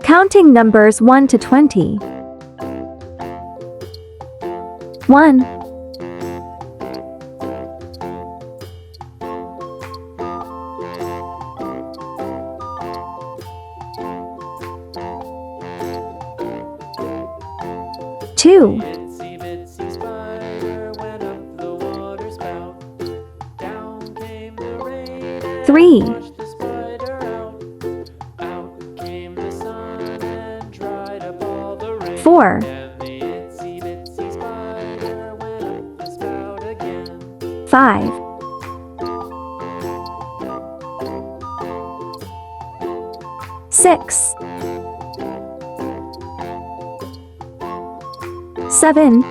Counting numbers 1 to 20. 1, 2, 3, 4, 5, 6, 7,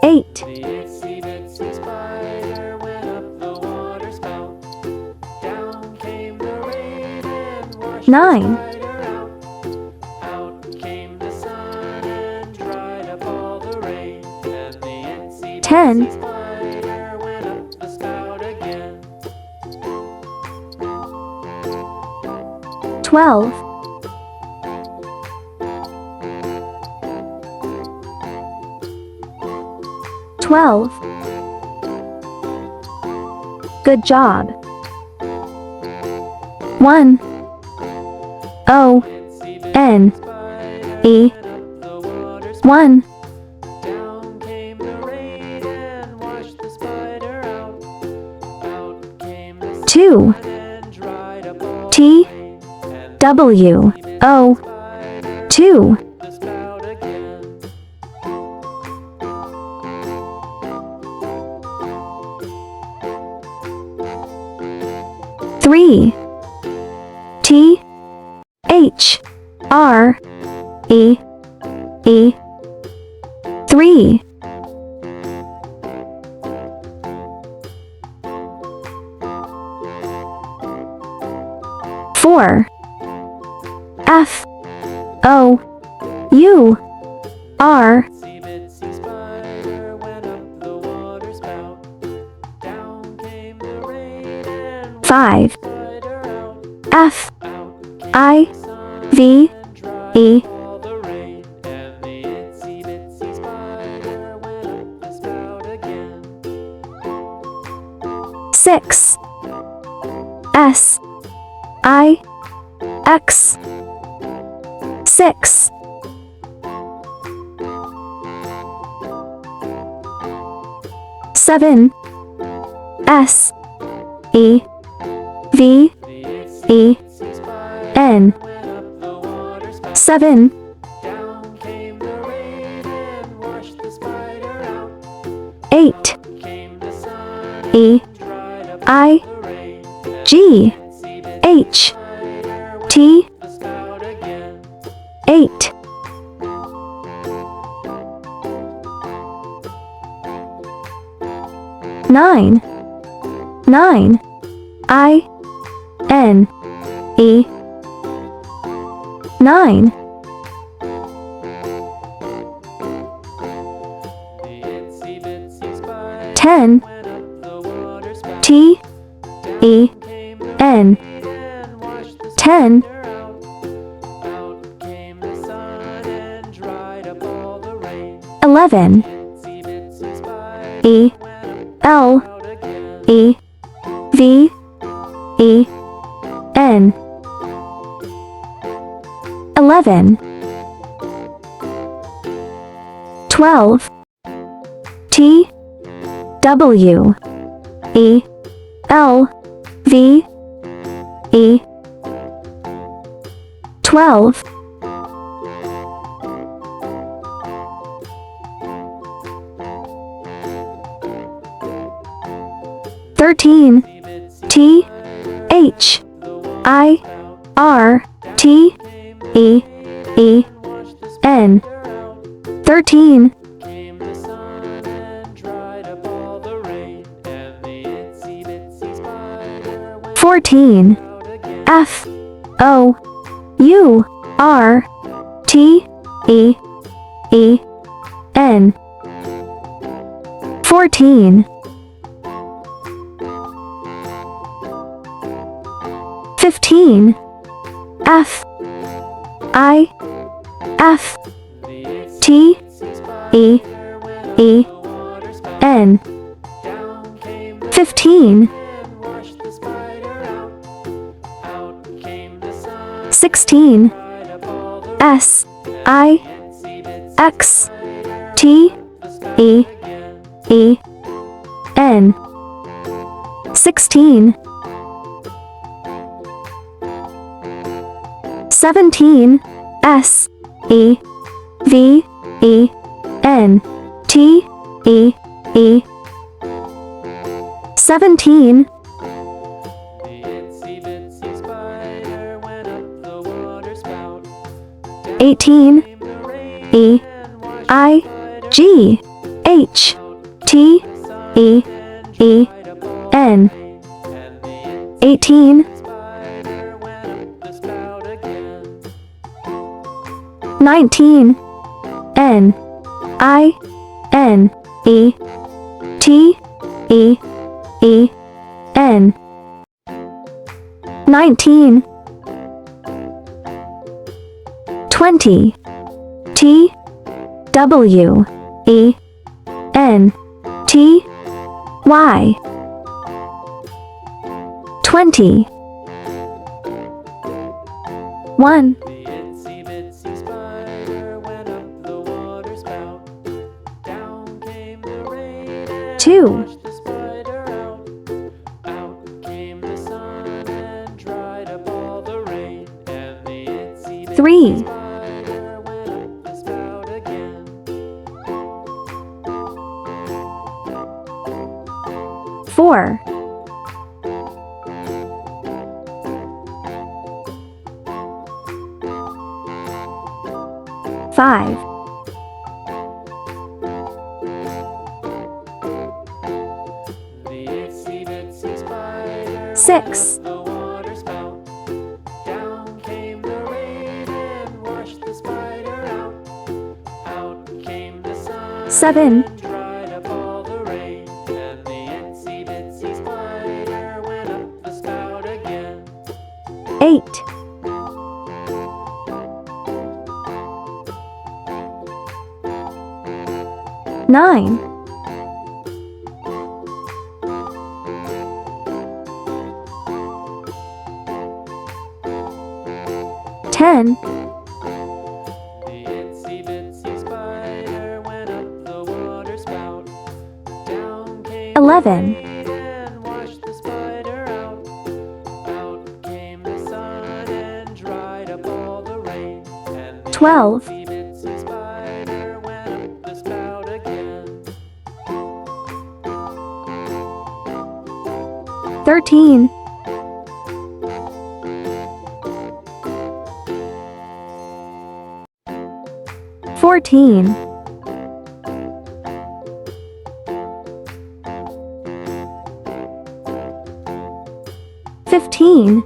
8, 9, 10, 12, 12. Good job. 1, O, N, E, 1. 2, T, W, O, 2. 3, T, H, R, E, E, 3. 4, F, O, U, R, 5, F, I, V, E, 6, S, I, X, 6. 7, S, E, V, E, N, 7. 8, E, I, G, H, T, 8. 9, 9, I, N, E, 9. 10, T, E, N, 10. 11, E, L, E, V, E, N, 11. 12, T, W, E, L, V, E, 12. 13, T, H, I, R, T, E, E, N, 13. 14, F, O, U, R, T, E, E, N, 14. 15. F I F T E E N. 15. 16. S I X T E E N. 16. 17. S E V E N T E E. 17. 18. E I G H T E E N. 18. 19. N I N E T E E N. 19. 20. T W E N T Y. 20. 1. 2. 3. 4. 5. 6. 7. 8. 9. 10. 11. 12. 13. 14. 15.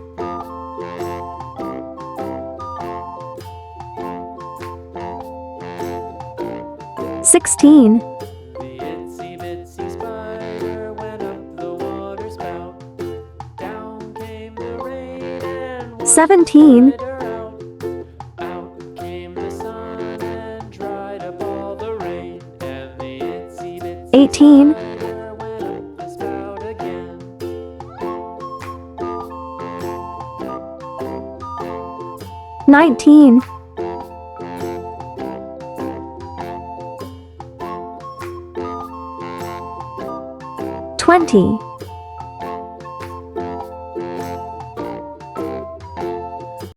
16. 17. 18. 19. 20.